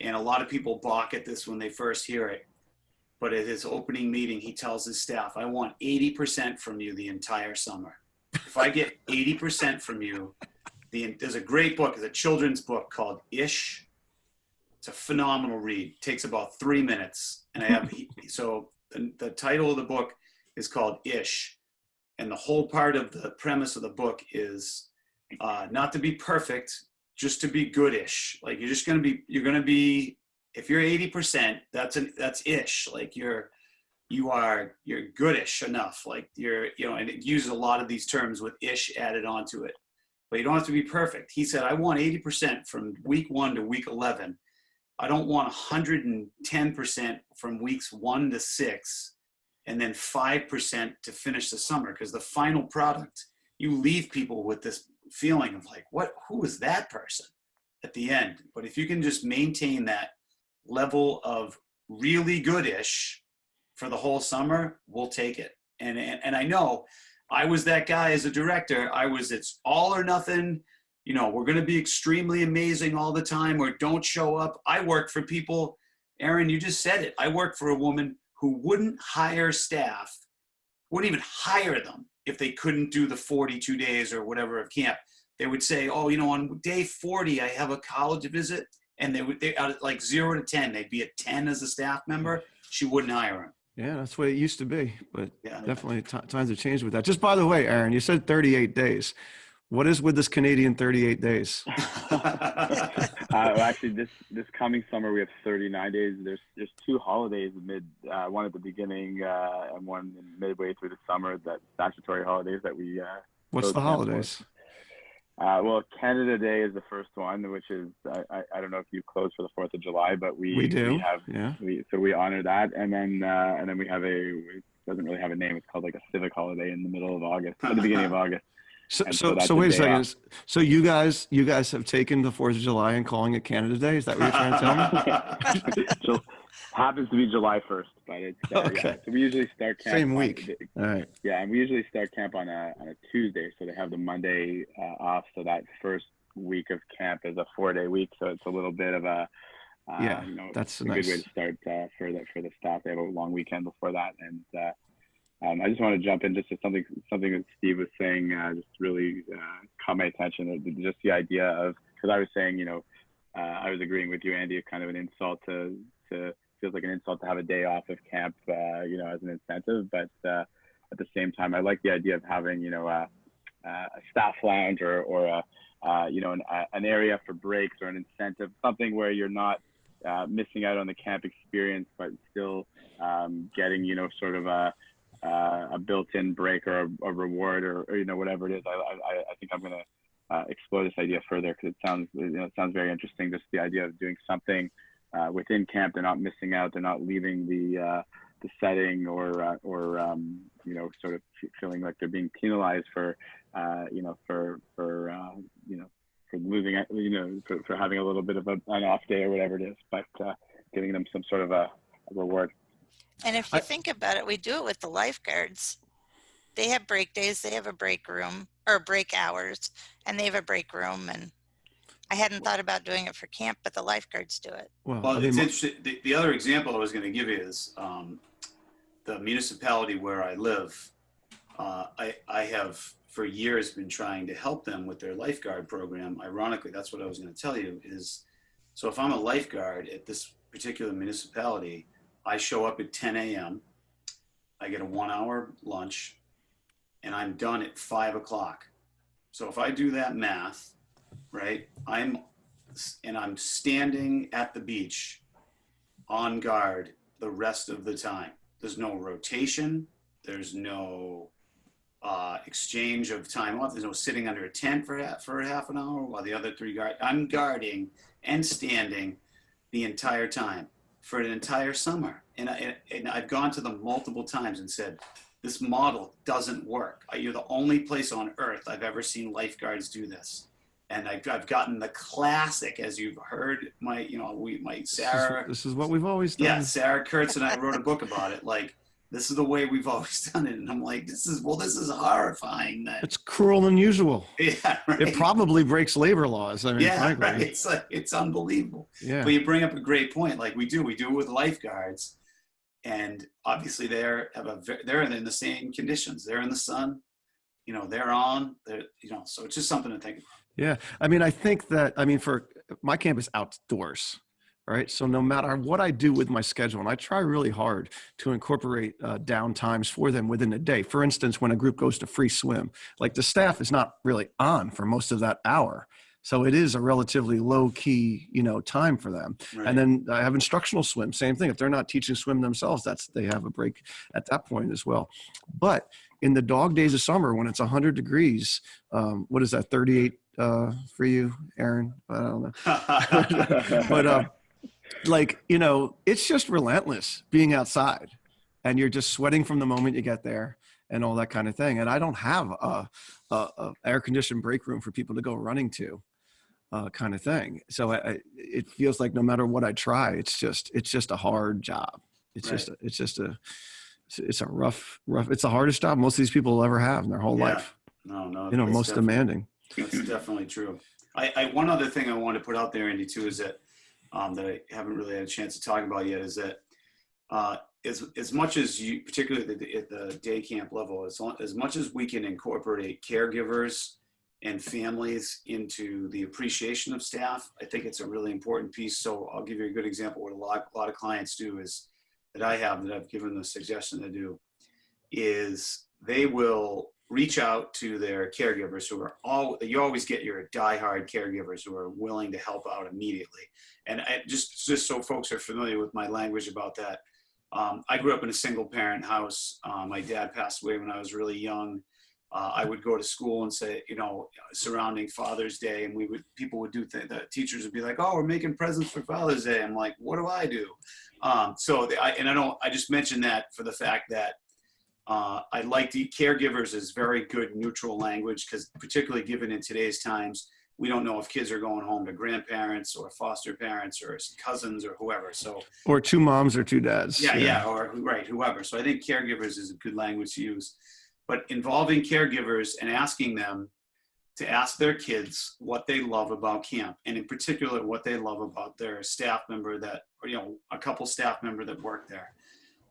and a lot of people balk at this when they first hear it. But at his opening meeting, he tells his staff, I want 80% from you the entire summer. If I get 80% from you, there's a great book, it's a children's book called Ish. It's a phenomenal read. It takes about 3 minutes. And so the title of the book is called Ish. And the whole part of the premise of the book is not to be perfect, just to be goodish. Like you're going to be, if you're 80%, that's ish. Like you're goodish enough. Like and it uses a lot of these terms with ish added onto it, but you don't have to be perfect. He said, I want 80% from week 1 to week 11. I don't want 110% from weeks 1 to 6. And then 5% to finish the summer, because the final product, you leave people with this feeling of like, who is that person at the end? But if you can just maintain that level of really goodish for the whole summer, we'll take it. And I know I was that guy as a director. It's all or nothing. We're going to be extremely amazing all the time, or don't show up. I work for people, Aaron, you just said it. I work for a woman who wouldn't hire staff, wouldn't even hire them if they couldn't do the 42 days or whatever of camp. They would say, oh, on day 40, I have a college visit. And they like 0 to 10, they'd be a 10 as a staff member. She wouldn't hire him. Yeah, that's the way it used to be. But yeah, definitely times have changed with that. Just by the way, Aaron, you said 38 days. What is with this Canadian 38 days? Actually, this coming summer we have 39 days. There's 2 holidays one at the beginning and one midway through the summer. That statutory holidays that we. What's the holidays? Well, Canada Day is the first one, which is I don't know if you close for the 4th of July, but we do. We have so we honor that, and then we have it doesn't really have a name. It's called like a civic holiday in the middle of August, at the beginning of August. So wait a second. Off. So you guys have taken the 4th of July and calling it Canada Day? Is that what you're trying to tell me? So happens to be July 1st, but it's okay. Yeah. So we usually start camp same week. All right. Yeah, and we usually start camp on a Tuesday, so they have the Monday off. So that first week of camp is a 4-day week, so it's a little bit of a that's a nice. good way to start for the staff. They have a long weekend before that, and I just want to jump in just to something that Steve was saying, just really caught my attention. Just the idea of, because I was saying, I was agreeing with you, Andy, kind of an insult to feels like an insult to have a day off of camp, as an incentive. But at the same time, I like the idea of having, a staff lounge or an area for breaks or an incentive, something where you're not missing out on the camp experience, but still getting, sort of a built-in break or a reward or whatever it is. I think I'm going to explore this idea further, because it sounds very interesting. Just the idea of doing something within camp. They're not missing out. They're not leaving the setting, or sort of feeling like they're being penalized for losing, for having a little bit of an off day or whatever it is, but giving them some sort of a reward. And if you think about it, we do it with the lifeguards. They have break days, they have a break room, or break hours, and they have a break room. And I hadn't thought about doing it for camp, but the lifeguards do it. Well, it's interesting. The other example I was going to give you is the municipality where I live. I have for years been trying to help them with their lifeguard program. Ironically, that's what I was going to tell you is, so if I'm a lifeguard at this particular municipality, I show up at 10 a.m., I get a 1-hour lunch, and I'm done at 5 o'clock. So if I do that math, right, I'm standing at the beach on guard the rest of the time. There's no rotation. There's no exchange of time off. There's no sitting under a tent for half an hour while the other three guard. I'm guarding and standing the entire time for an entire summer. And I've gone to them multiple times and said, this model doesn't work. You're the only place on earth I've ever seen lifeguards do this. And I've gotten the classic, as you've heard, Sarah. This is what we've always done. Yeah, Sarah Kurtz and I wrote a book about it. Like, this is the way we've always done it. And I'm like, this is horrifying. It's cruel and unusual. Yeah, right. It probably breaks labor laws. I mean, frankly. Right. It's unbelievable. Yeah. But you bring up a great point. Like we do it with lifeguards. And obviously they're in the same conditions. They're in the sun, so it's just something to think about. Yeah. I mean, I think that, for my camp is outdoors, right? So no matter what I do with my schedule, and I try really hard to incorporate down times for them within a day. For instance, when a group goes to free swim, like the staff is not really on for most of that hour. So it is a relatively low key, time for them. Right. And then I have instructional swim, same thing. If they're not teaching swim themselves, they have a break at that point as well. But in the dog days of summer, when it's 100 degrees, what is that, 38 for you, Aaron? I don't know. But it's just relentless being outside, and you're just sweating from the moment you get there and all that kind of thing. And I don't have a air conditioned break room for people to go running to. Kind of thing. So it feels like no matter what I try, it's just a hard job. It's a rough, it's the hardest job most of these people will ever have in their whole life. No, most demanding. That's definitely true. One other thing I want to put out there, Andy, too, is that I haven't really had a chance to talk about yet, is that as much as you, particularly at the day camp level, as much as we can incorporate caregivers and families into the appreciation of staff, I think it's a really important piece. So I'll give you a good example. What a lot of clients do is that I've given the suggestion to do is they will reach out to their caregivers you always get your diehard caregivers who are willing to help out immediately. And just so folks are familiar with my language about that, I grew up in a single parent house. My dad passed away when I was really young. I would go to school and say, surrounding Father's Day, and people would do the teachers would be like, "Oh, we're making presents for Father's Day." I'm like, "What do I do?" I just mentioned that for the fact that I like the caregivers is very good neutral language, because particularly given in today's times, we don't know if kids are going home to grandparents or foster parents or cousins or whoever. So, or two moms or two dads. Yeah. Or whoever. So I think caregivers is a good language to use. But involving caregivers and asking them to ask their kids what they love about camp, and in particular, what they love about their staff member a couple staff member that work there,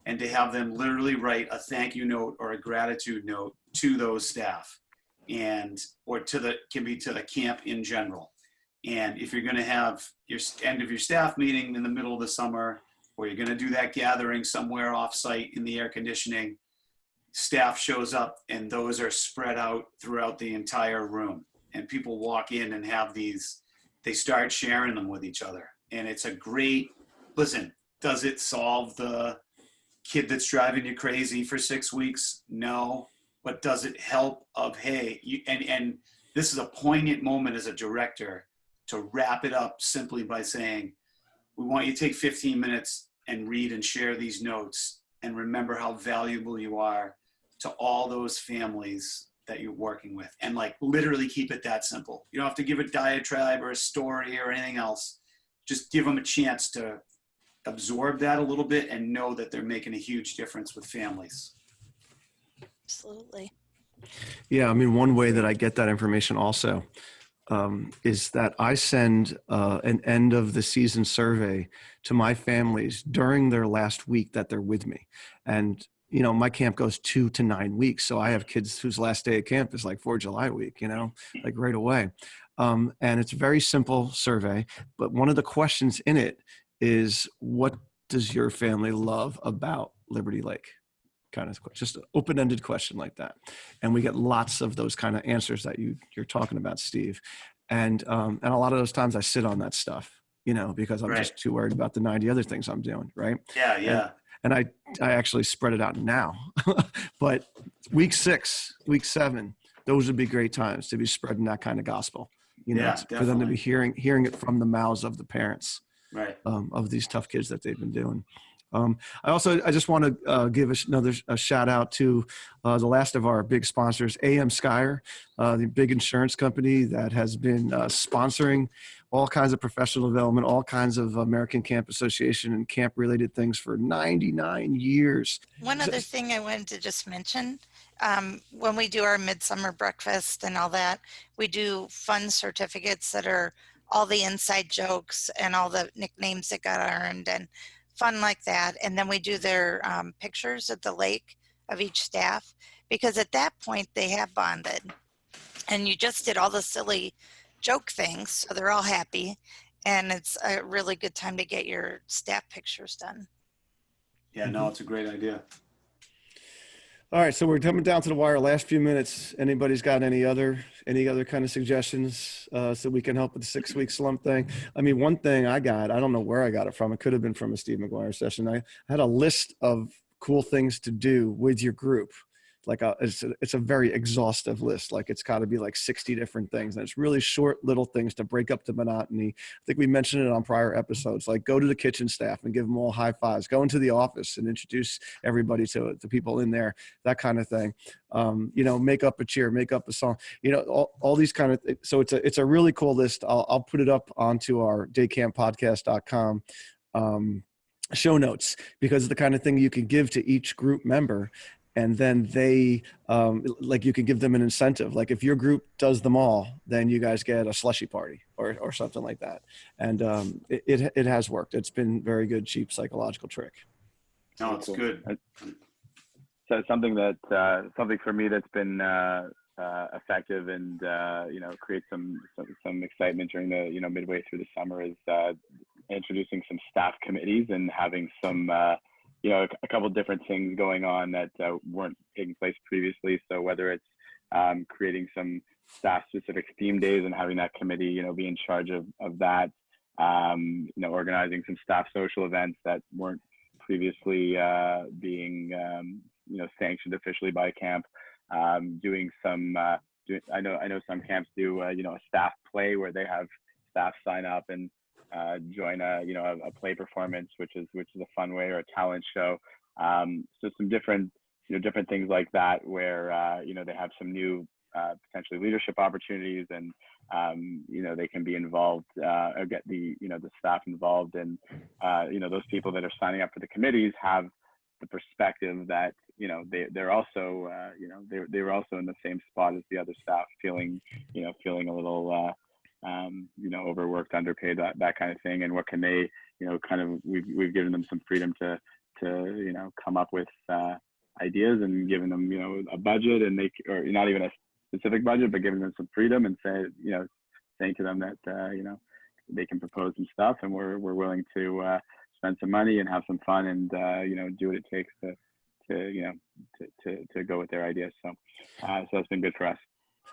and to have them literally write a thank you note or a gratitude note to those staff, or can be to the camp in general. And if you're going to have your end of your staff meeting in the middle of the summer, or you're going to do that gathering somewhere off site in the air conditioning, staff shows up and those are spread out throughout the entire room, and people walk in and have these, they start sharing them with each other. And it's a great, listen, does it solve the kid that's driving you crazy for 6 weeks? No. But does it help of, hey, and this is a poignant moment as a director to wrap it up simply by saying, we want you to take 15 minutes and read and share these notes and remember how valuable you are to all those families that you're working with, and like literally keep it that simple. You don't have to give a diatribe or a story or anything else. Just give them a chance to absorb that a little bit and know that they're making a huge difference with families. Absolutely. Yeah, I mean, one way that I get that information also is that I send an end of the season survey to my families during their last week that they're with me. And, you know, my camp goes 2 to 9 weeks. So I have kids whose last day at camp is like 4th of July week, you know, like right away. And it's a very simple survey, but one of the questions in it is, what does your family love about Liberty Lake? Kind of just an open-ended question like that, and we get lots of those kind of answers that you're talking about, Steve. And a lot of those times I sit on that stuff, you know, because I'm just too worried about the 90 other things I'm doing, right? Yeah. And I actually spread it out now. But week 6, week 7, those would be great times to be spreading that kind of gospel, you know, for them to be hearing it from the mouths of the parents, of these tough kids that they've been doing. I just want to give another shout out to the last of our big sponsors, AM Skyer, the big insurance company that has been sponsoring all kinds of professional development, all kinds of American Camp Association and camp related things for 99 years. One other thing I wanted to just mention, when we do our midsummer breakfast and all that, we do fun certificates that are all the inside jokes and all the nicknames that got earned and fun like that. And then we do their pictures at the lake of each staff, because at that point they have bonded and you just did all the silly joke things. So they're all happy, and it's a really good time to get your staff pictures done. Yeah, no, it's a great idea. All right, so we're coming down to the wire. Last few minutes. Anybody's got any other kind of suggestions so we can help with the 6-week slump thing? I mean, one thing I don't know where I got it from. It could have been from a Steve McGuire session. I had a list of cool things to do with your group. Like it's a very exhaustive list. Like it's got to be like 60 different things. And it's really short little things to break up the monotony. I think we mentioned it on prior episodes, like go to the kitchen staff and give them all high fives, go into the office and introduce everybody to the people in there, that kind of thing. You know, make up a cheer, make up a song, you know, all these kind of things. So it's a really cool list. I'll put it up onto our daycamppodcast.com show notes, because it's the kind of thing you can give to each group member. And then they, like you can give them an incentive. Like if your group does them all, then you guys get a slushy party or something like that. And it has worked. It's been very good, cheap psychological trick. No, it's good. So something for me that's been effective and you know, create some excitement during the, you know, midway through the summer is introducing some staff committees and having some you know, a couple different things going on that weren't taking place previously. So whether it's creating some staff specific theme days and having that committee, you know, be in charge of that, you know, organizing some staff social events that weren't previously being, you know, sanctioned officially by camp, doing some, I know some camps do, you know, a staff play where they have staff sign up and join a play performance, which is a fun way, or a talent show. So some different things like that where you know, they have some new potentially leadership opportunities, and you know, they can be involved or get the staff involved, and you know, those people that are signing up for the committees have the perspective that, you know, they're also you know, they were also in the same spot as the other staff, feeling a little you know, overworked, underpaid, that kind of thing. And what can they, you know, kind of, we've given them some freedom to, you know, come up with ideas, and giving them, you know, a budget, and or not even a specific budget, but giving them some freedom and saying to them that, you know, they can propose some stuff, and we're willing to spend some money and have some fun, and, you know, do what it takes to go with their ideas. So that's been good for us.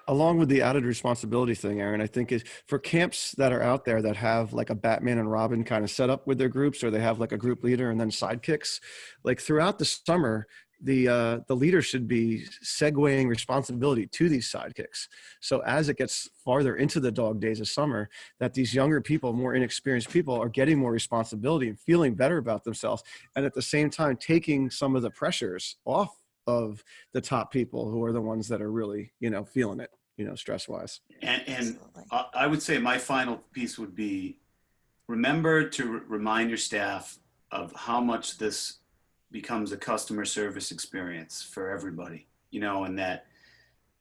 Along with the added responsibility thing, Aaron, I think is for camps that are out there that have like a Batman and Robin kind of setup with their groups, or they have like a group leader and then sidekicks, like throughout the summer, the leader should be segueing responsibility to these sidekicks. So as it gets farther into the dog days of summer, that these younger people, more inexperienced people, are getting more responsibility and feeling better about themselves, and at the same time taking some of the pressures off of the top people who are the ones that are really, feeling it, stress wise. And I would say my final piece would be, remember to remind your staff of how much this becomes a customer service experience for everybody, and that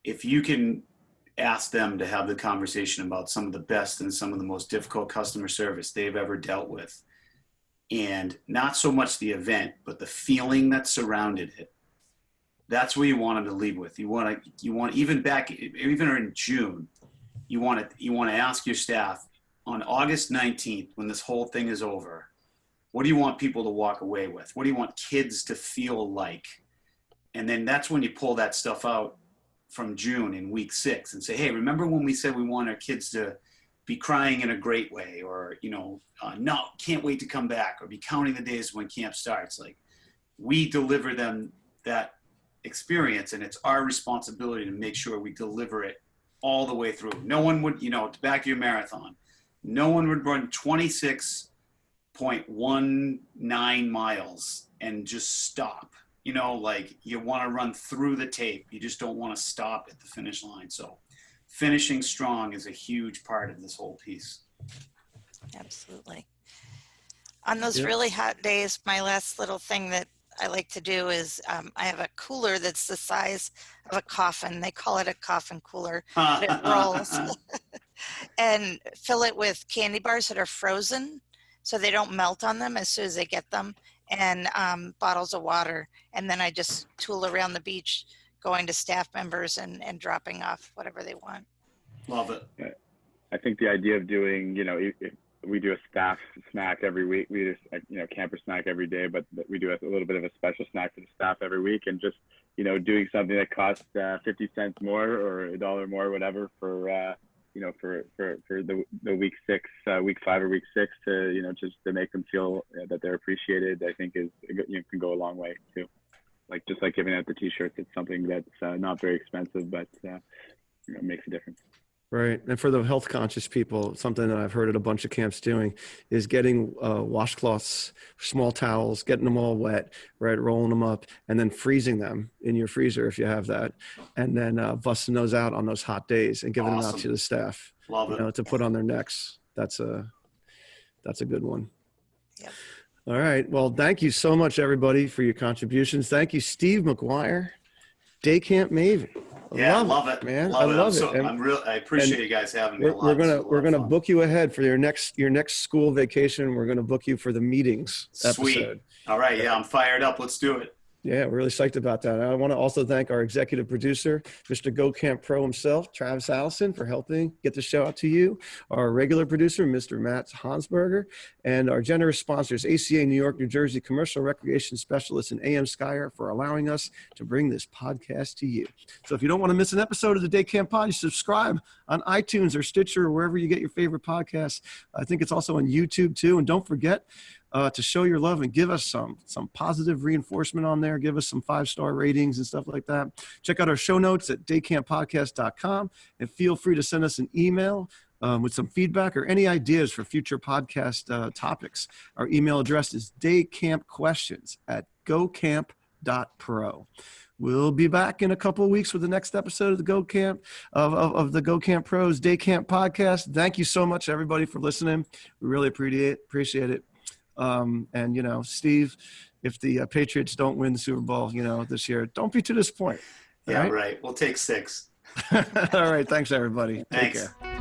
if you can ask them to have the conversation about some of the best and some of the most difficult customer service they've ever dealt with, and not so much the event, but the feeling that surrounded it, that's where you want them to leave with. You want even in June, you want to ask your staff on August 19th, when this whole thing is over, what do you want people to walk away with? What do you want kids to feel like? And then that's when you pull that stuff out from June in week 6 and say, hey, remember when we said we want our kids to be crying in a great way, or, no, can't wait to come back, or be counting the days when camp starts. Like, we deliver them that experience, and it's our responsibility to make sure we deliver it all the way through. No one would, back to your marathon, no one would run 26.19 miles and just stop. Like, you want to run through the tape. You just don't want to stop at the finish line. So finishing strong is a huge part of this whole piece. Absolutely. On those really hot days, my last little thing that I like to do is I have a cooler that's the size of a coffin. They call it a coffin cooler, but it rolls. And fill it with candy bars that are frozen so they don't melt on them as soon as they get them, and bottles of water. And then I just tool around the beach, going to staff members and dropping off whatever they want. Love it. I think the idea of doing, if we do a staff snack every week, we just, camper snack every day, but we do a little bit of a special snack for the staff every week, and just, doing something that costs 50 cents more or $1 more, whatever, for the week 6, week 5 or week 6, to, just to make them feel that they're appreciated, I think can go a long way too. Just like giving out the t-shirts, it's something that's not very expensive, but makes a difference. Right. And for the health conscious people, something that I've heard at a bunch of camps doing is getting washcloths, small towels, getting them all wet, right, rolling them up, and then freezing them in your freezer if you have that, and then busting those out on those hot days and giving them out to the staff. Love it. To put on their necks. That's a good one. Yep. All right. Well, thank you so much, everybody, for your contributions. Thank you, Steve McGuire, Day Camp Maven. Yeah, love it, man. Love I love it. I appreciate you guys having me. We're gonna book you ahead for your next school vacation. We're gonna book you for the meetings Sweet. Episode. All right. Yeah, I'm fired up. Let's do it. Yeah, we're really psyched about that. I want to also thank our executive producer, Mr. Go Camp Pro himself, Travis Allison, for helping get the show out to you. Our regular producer, Mr. Matt Hansberger, and our generous sponsors, ACA New York, New Jersey Commercial Recreation Specialists, and AM Skyer, for allowing us to bring this podcast to you. So if you don't want to miss an episode of the Day Camp Pod, you subscribe on iTunes or Stitcher or wherever you get your favorite podcasts. I think it's also on YouTube too. And don't forget, to show your love and give us some positive reinforcement on there. Give us some 5-star ratings and stuff like that. Check out our show notes at daycamppodcast.com, and feel free to send us an email with some feedback or any ideas for future podcast topics. Our email address is daycampquestions@gocamp.pro. We'll be back in a couple of weeks with the next episode of the Go Camp of the Go Camp Pros Day Camp podcast. Thank you so much, everybody, for listening. We really appreciate it. And Steve, if the Patriots don't win the Super Bowl, this year, don't be too disappointed. Yeah, right. We'll take 6. All right. Thanks, everybody. Thanks. Take care.